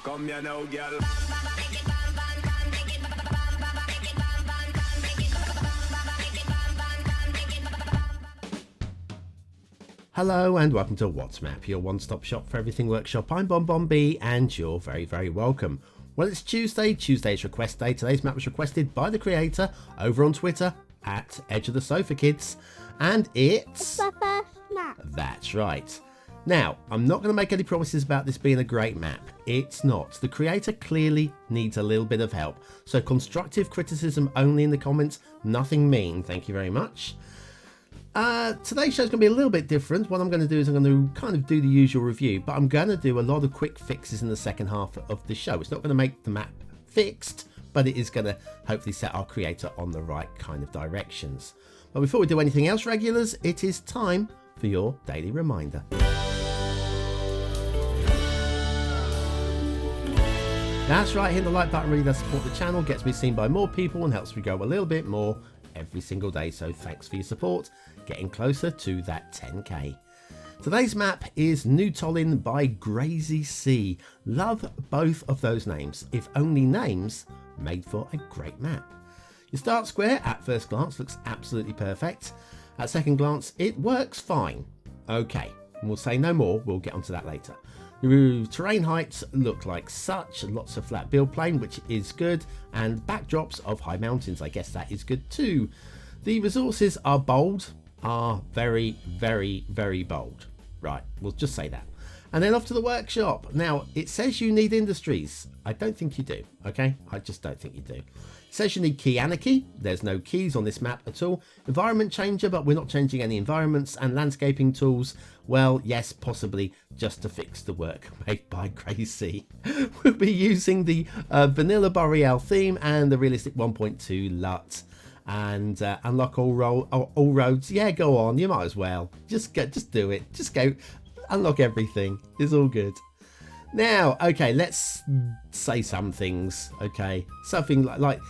Come here now, girl. Hello and welcome to What's Map, your one-stop shop for everything workshop. I'm BonBonB and you're very, very welcome. Well, it's Tuesday. Tuesday's request day. Today's map was requested by the creator over on Twitter at Edge of the Sofa Kids, and it's the first map. That's right. Now, I'm not going to make any promises about this being a great map. It's not. The creator clearly needs a little bit of help. So constructive criticism only in the comments. Nothing mean. Thank you very much. Today's show's going to be a little bit different. What I'm going to do is I'm going to kind of do the usual review, but I'm going to do a lot of quick fixes in the second half of the show. It's not going to make the map fixed, but it is going to hopefully set our creator on the right kind of directions. But before we do anything else, regulars, it is time for your daily reminder. That's right, hit the like button really does support the channel, gets me seen by more people and helps me grow a little bit more every single day. So thanks for your support, getting closer to that 10k. Today's map is New Tolyn by GrazyC. Love both of those names, if only names made for a great map. Your start square at first glance looks absolutely perfect. At second glance it works fine. Okay, we'll say no more, we'll get onto that later. The terrain heights look like such, lots of flat build plane, which is good, and backdrops of high mountains, I guess that is good too. The resources are bold, are very, very, very bold. Right, we'll just say that. And then off to the workshop. Now, it says you need industries. I don't think you do, okay? I just don't think you do. It says you need key anarchy. There's no keys on this map at all. Environment changer, but we're not changing any environments. And landscaping tools, well, yes, possibly just to fix the work made by GrazyC. We'll be using the Vanilla Boreal theme and the Realistic 1.2 LUT. And unlock all roads. Yeah, go on, you might as well. Just do it. Just go. Unlock everything. It's all good. Now, okay, let's say some things. Okay, something like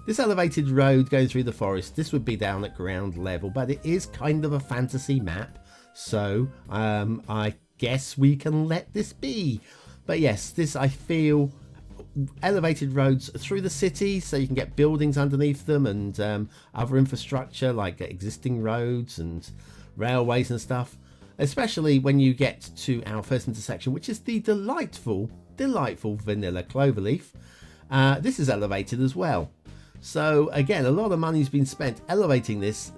this elevated road going through the forest. This would be down at ground level, but it is kind of a fantasy map, so I guess we can let this be. But yes, this, I feel, elevated roads through the city, so you can get buildings underneath them and other infrastructure like existing roads and railways and stuff. Especially when you get to our first intersection, which is the delightful vanilla cloverleaf. This is elevated as well. So again, a lot of money's been spent elevating this.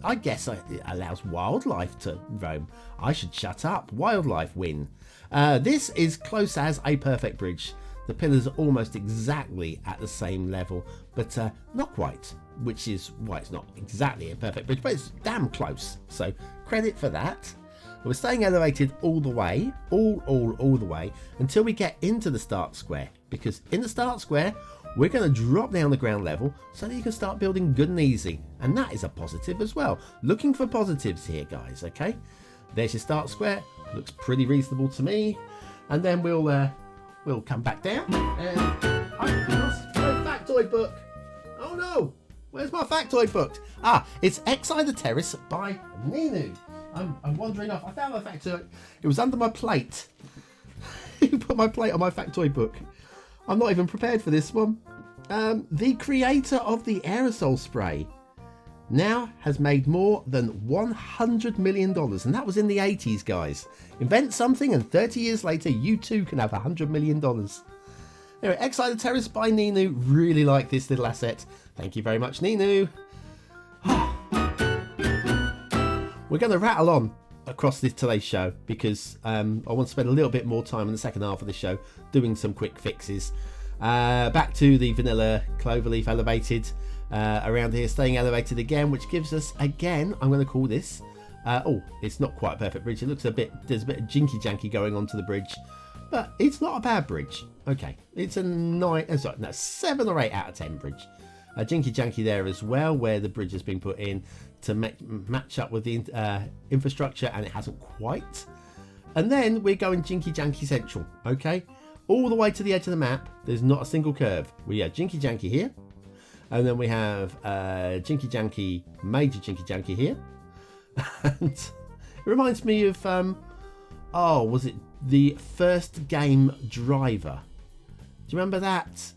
I guess it allows wildlife to roam. I should shut up. Wildlife win. This is close as a perfect bridge. The pillars are almost exactly at the same level, but not quite, which is why it's not exactly a perfect bridge, but it's damn close. So credit for that. We're staying elevated all the way, all the way, until we get into the start square, because in the start square, we're going to drop down the ground level so that you can start building good and easy. And that is a positive as well. Looking for positives here, guys, okay? There's your start square. Looks pretty reasonable to me. And then we'll come back down, and I lost my factoid book. Oh no, where's my factoid book? Ah, it's Exile the Terrace by neinnew. I'm wandering off. I found my factoid. It was under my plate. You put my plate on my factoid book. I'm not even prepared for this one. The creator of the aerosol spray now has made more than $100 million, and that was in the 80s, guys. Invent something and 30 years later you too can have $100 million. Anyway, Exile the Terrace by neinnew. Really like this little asset. Thank you very much, neinnew. We're going to rattle on across today's show because I want to spend a little bit more time in the second half of the show doing some quick fixes. Back to the vanilla cloverleaf elevated around here, staying elevated again, which gives us, again, I'm going to call this, it's not quite a perfect bridge. It looks there's a bit of jinky janky going on to the bridge, but it's not a bad bridge. Okay, it's a 7 or 8 out of 10 bridge. A jinky janky there as well, where the bridge has been put in to match up with the infrastructure, and it hasn't quite. And then we're going jinky janky central, okay? All the way to the edge of the map, there's not a single curve. We have jinky janky here, and then we have jinky janky, major jinky janky here. And it reminds me of, was it the first game driver. Do you remember that?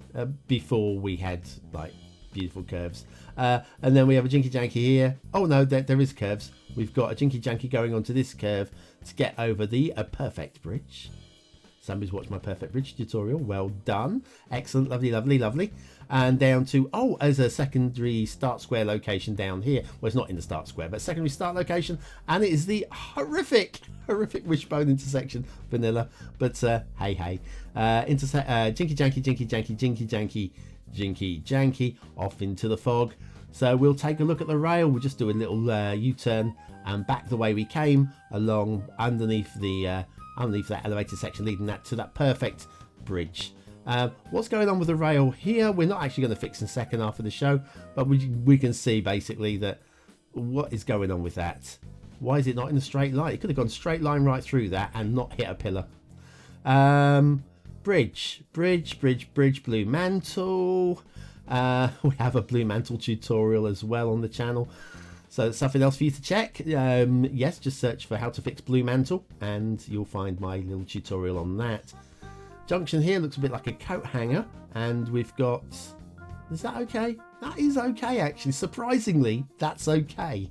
Before we had like beautiful curves. And then we have a jinky janky here. Oh no, there is curves. We've got a jinky janky going onto this curve to get over the perfect bridge. Somebody's watched my perfect bridge tutorial. Well done. Excellent. Lovely, lovely, lovely. And down to, oh, as a secondary start square location down here. Well, it's not in the start square, but secondary start location. And it is the horrific wishbone intersection. Vanilla. But hey, hey. Jinky janky, jinky janky, jinky janky, jinky janky. Off into the fog. So we'll take a look at the rail. We'll just do a little U-turn and back the way we came along underneath that elevated section, leading that to that perfect bridge. What's going on with the rail here? We're not actually going to fix in the second half of the show, but we can see basically that what is going on with that. Why is it not in a straight line? It could have gone straight line right through that and not hit a pillar. Bridge, blue mantle. We have a blue mantle tutorial as well on the channel. So something else for you to check. Yes, just search for how to fix blue mantle and you'll find my little tutorial on that. Junction here looks a bit like a coat hanger, and we've got, is that okay? That is okay actually, surprisingly that's okay.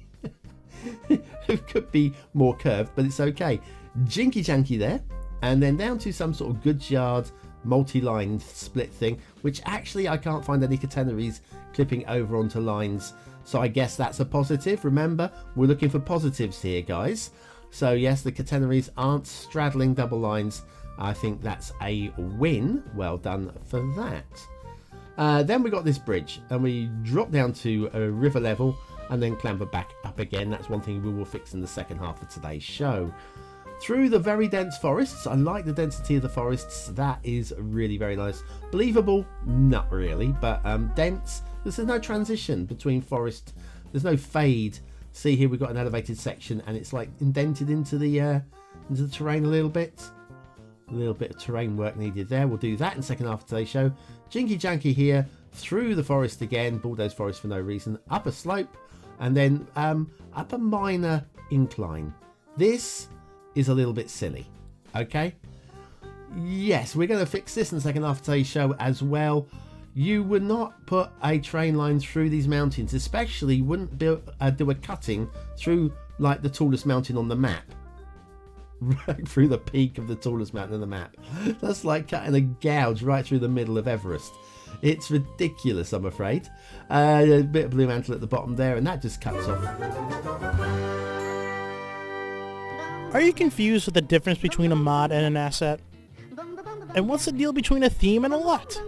It could be more curved, but it's okay. Jinky janky there, and then down to some sort of goods yard multi-line split thing, which actually I can't find any catenaries clipping over onto lines, so I guess that's a positive. Remember, we're looking for positives here, guys. So yes, the catenaries aren't straddling double lines. I think that's a win. Well done for that. Then we got this bridge, and we drop down to a river level and then clamber back up again. That's one thing we will fix in the second half of today's show. Through the very dense forests. I like the density of the forests. That is really very nice. Believable? Not really, but dense. There's no transition between forest. There's no fade. See here, we've got an elevated section, and it's like indented into the terrain a little bit. A little bit of terrain work needed there. We'll do that in the second half of today's show. Jinky janky here, through the forest again. Bulldoze forest for no reason. Up a slope, and then up a minor incline. This is a little bit silly. Okay? Yes, we're going to fix this in the second half of today's show as well. You would not put a train line through these mountains, especially wouldn't do a cutting through like the tallest mountain on the map. Right through the peak of the tallest mountain on the map. That's like cutting a gouge right through the middle of Everest. It's ridiculous, I'm afraid. A bit of blue mantle at the bottom there, and that just cuts off. Are you confused with the difference between a mod and an asset? And what's the deal between a theme and a LUT?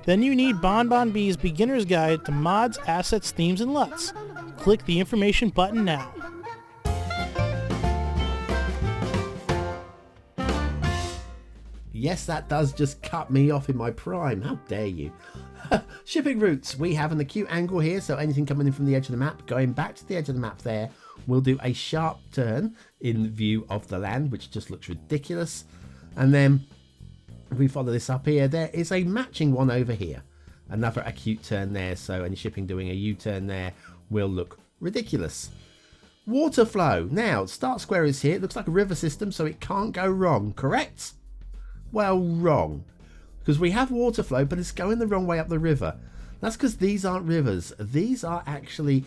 Then you need BonBonB's Beginner's Guide to Mods, Assets, Themes, and LUTs. Click the information button now. Yes, that does just cut me off in my prime. How dare you? Shipping routes. We have an acute angle here, so anything coming in from the edge of the map, going back to the edge of the map there, we'll do a sharp turn in view of the land, which just looks ridiculous. And then if we follow this up here, there is a matching one over here. Another acute turn there, so any shipping doing a U-turn there will look ridiculous. Water flow. Now, start square is here. It looks like a river system, so it can't go wrong, correct? Well, wrong. Because we have water flow, but it's going the wrong way up the river. That's because these aren't rivers. These are actually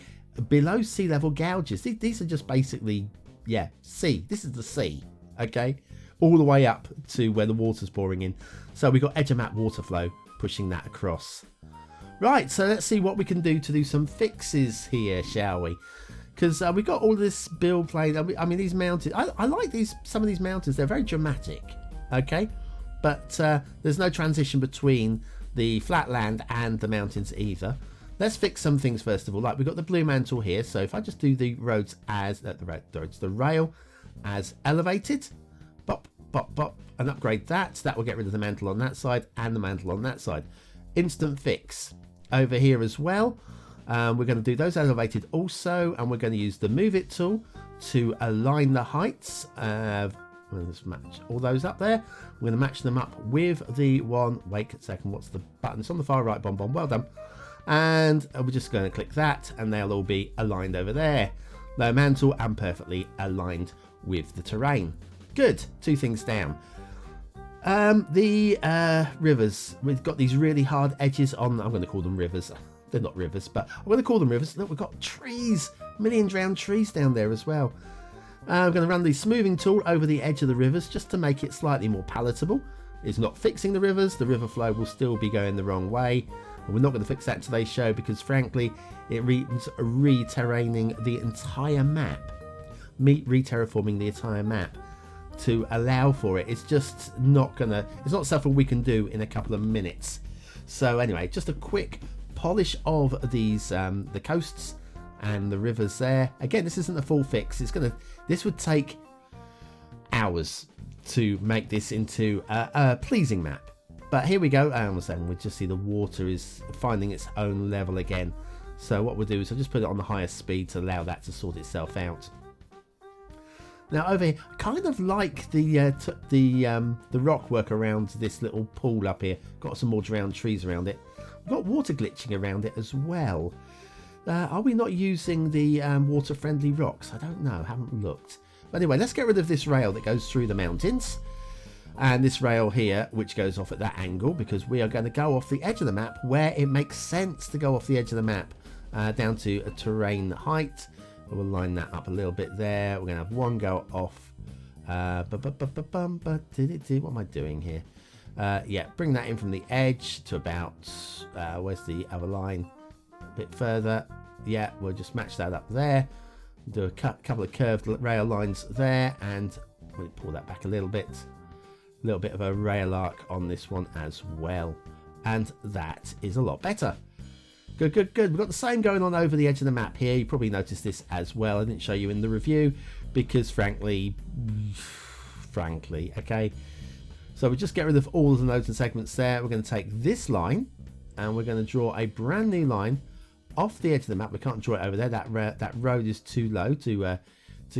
below sea level gouges. These are just basically, yeah, sea. This is the sea, okay? All the way up to where the water's pouring in. So we've got edge of map water flow pushing that across. Right, so let's see what we can do to do some fixes here, shall we? Because we've got all this build plane. I mean, these mountains. I like some of these mountains. They're very dramatic, okay? But there's no transition between the flat land and the mountains either. Let's fix some things first of all. Like we've got the blue mantle here. So if I just do the roads as the rail as elevated, bop, bop, bop, and upgrade that. That will get rid of the mantle on that side and the mantle on that side. Instant fix over here as well. We're going to do those elevated also, and we're going to use the move it tool to align the heights. Let's match all those up there. We're going to match them up with the one. Wait a second. What's the button? It's on the far right. BonBonB. Well done. And we're just going to click that, and they'll all be aligned over there. Low mantle and perfectly aligned with the terrain. Good. 2 things down. The rivers. We've got these really hard edges on. I'm going to call them rivers. They're not rivers, but I'm going to call them rivers. Look, we've got trees. Million drowned trees down there as well. I'm going to run the smoothing tool over the edge of the rivers just to make it slightly more palatable. It's not fixing the rivers. The river flow will still be going the wrong way. And we're not going to fix that in today's show because, frankly, it means re-terraining the entire map. Re-terraforming the entire map to allow for it. It's just not going to... It's not something we can do in a couple of minutes. So, anyway, just a quick polish of these, the coasts and the rivers there. Again, this isn't a full fix. This would take hours to make this into a pleasing map. But here we go. And we just see the water is finding its own level again. So what we'll do is I'll just put it on the highest speed to allow that to sort itself out. Now over here, I kind of like the rock work around this little pool up here. Got some more drowned trees around it. We've got water glitching around it as well. Are we not using the water-friendly rocks? I don't know. Haven't looked. But anyway, let's get rid of this rail that goes through the mountains. And this rail here, which goes off at that angle, because we are going to go off the edge of the map where it makes sense to go off the edge of the map down to a terrain height. We'll line that up a little bit there. We're going to have one go off. What am I doing here? Yeah, bring that in from the edge to about... where's the other line? A bit further. Yeah, we'll just match that up there. Do a couple of curved rail lines there, and we'll pull that back a little bit. A little bit of a rail arc on this one as well. And that is a lot better. Good, good, good. We've got the same going on over the edge of the map here. You probably noticed this as well. I didn't show you in the review because frankly, okay. So we just get rid of all of the nodes and segments there. We're going to take this line and we're going to draw a brand new line off the edge of the map. We can't draw it over there. That road is too low to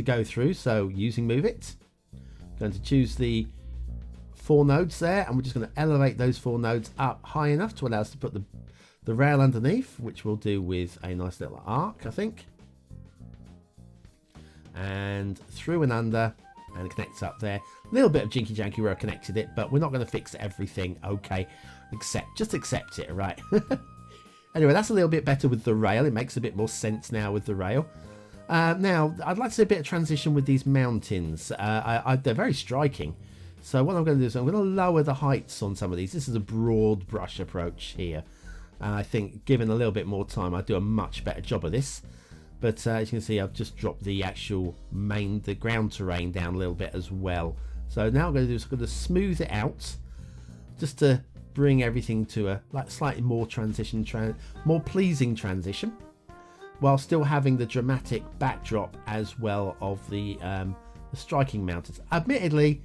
go through. So using Move It, going to choose the 4 nodes there, and we're just going to elevate those 4 nodes up high enough to allow us to put the rail underneath, which we'll do with a nice little arc, I think. And through and under, and it connects up there. A little bit of jinky janky where I connected it, but we're not going to fix everything. Okay, just accept it, right? Anyway, that's a little bit better with the rail. It makes a bit more sense now with the rail. Now, I'd like to see a bit of transition with these mountains. They're very striking. So what I'm going to do is I'm going to lower the heights on some of these. This is a broad brush approach here. And I think given a little bit more time, I'd do a much better job of this. But as you can see, I've just dropped the actual the ground terrain down a little bit as well. So now I'm going to do is I'm going to smooth it out just to bring everything to a slightly more more pleasing transition, while still having the dramatic backdrop as well of the striking mountains. Admittedly,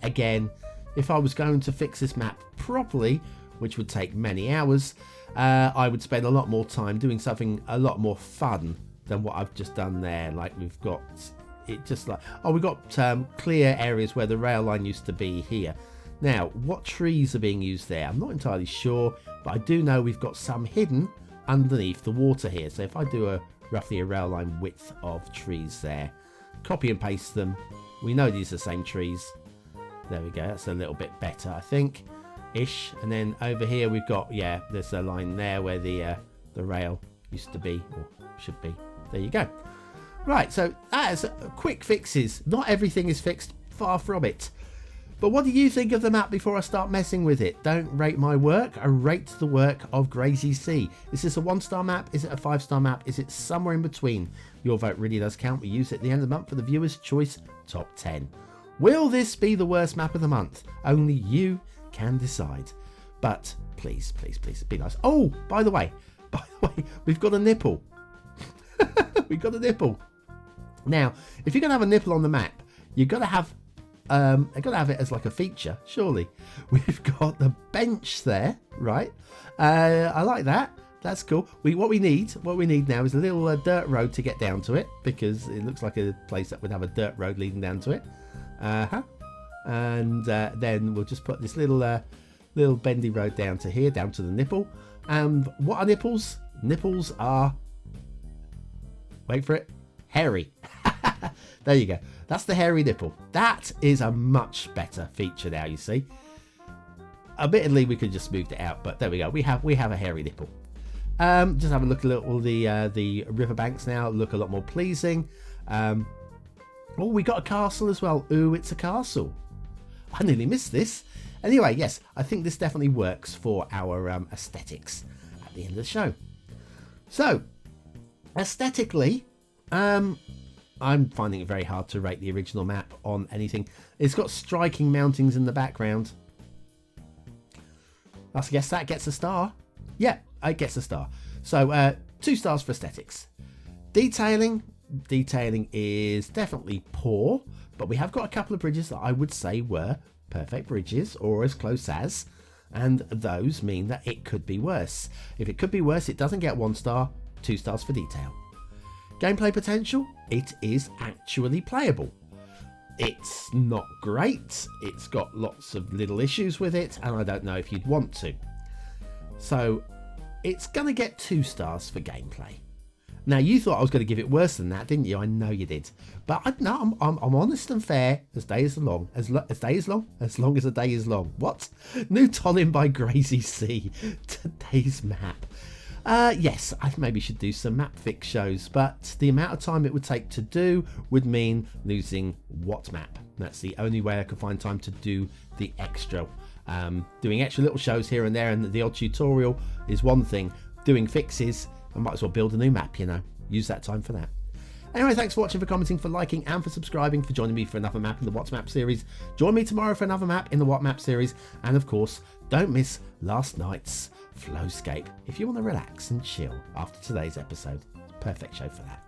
again, if I was going to fix this map properly, which would take many hours, I would spend a lot more time doing something a lot more fun than what I've just done there. Like we've got it just like, oh, we've got clear areas where the rail line used to be here. Now, what trees are being used there? I'm not entirely sure, but I do know we've got some hidden underneath the water here. So if I do roughly a rail line width of trees there, copy and paste them, we know these are the same trees. There we go. That's a little bit better, I think, ish. And then over here we've got, yeah, there's a line there where the rail used to be, or should be. There you go. Right, so that is quick fixes. Not everything is fixed, far from it. But what do you think of the map before I start messing with it? Don't rate my work, I rate the work of GrazyC. Is this a 1-star map? Is it a 5-star map? Is it somewhere in between? Your vote really does count. We use it at the end of the month for the viewer's choice top 10. Will this be the worst map of the month? Only you can decide. But please, please, please be nice. Oh, by the way, we've got a nipple. We've got a nipple. Now, if you're going to have a nipple on the map, you've got to have I've got to have it as like a feature, surely. We've got the bench there, right? I like that. That's cool. What we need now is a little dirt road to get down to it, because it looks like a place that would have a dirt road leading down to it. And then we'll just put this little bendy road down to here, down to the nipple. And what are nipples? Nipples are, wait for it, hairy. There you go. That's the hairy nipple. That is a much better feature now, you see. Admittedly, we could just moved it out, but there we go. We have a hairy nipple. Just have a look at all the riverbanks now. Look a lot more pleasing. Oh, we got a castle as well. Ooh, it's a castle. I nearly missed this. Anyway, yes, I think this definitely works for our aesthetics at the end of the show. So, aesthetically, I'm finding it very hard to rate the original map on anything. It's got striking mountings in the background. I guess that gets a star. Yeah, it gets a star. So 2 stars for aesthetics. Detailing is definitely poor, but we have got a couple of bridges that I would say were perfect bridges, or as close as, and those mean that it could be worse. If it could be worse, it doesn't get 1 star, 2 stars for detail. Gameplay potential, it is actually playable. It's not great, it's got lots of little issues with it, and I don't know if you'd want to. So it's going to get 2 stars for gameplay. Now, you thought I was going to give it worse than that, didn't you? I know you did. But no, I'm honest and fair as day is long. As long as a day is long. What? New Tolyn by GrazyC. Today's map. Yes, I maybe should do some map fix shows, but the amount of time it would take to do would mean losing what map. That's the only way I could find time to do the extra. Doing extra little shows here and there and the odd tutorial is one thing. Doing fixes, I might as well build a new map, you know. Use that time for that. Anyway, thanks for watching, for commenting, for liking, and for subscribing, for joining me for another map in the What's Map series. Join me tomorrow for another map in the What Map series. And of course, don't miss last night's Flowscape if you want to relax and chill after today's episode. Perfect show for that.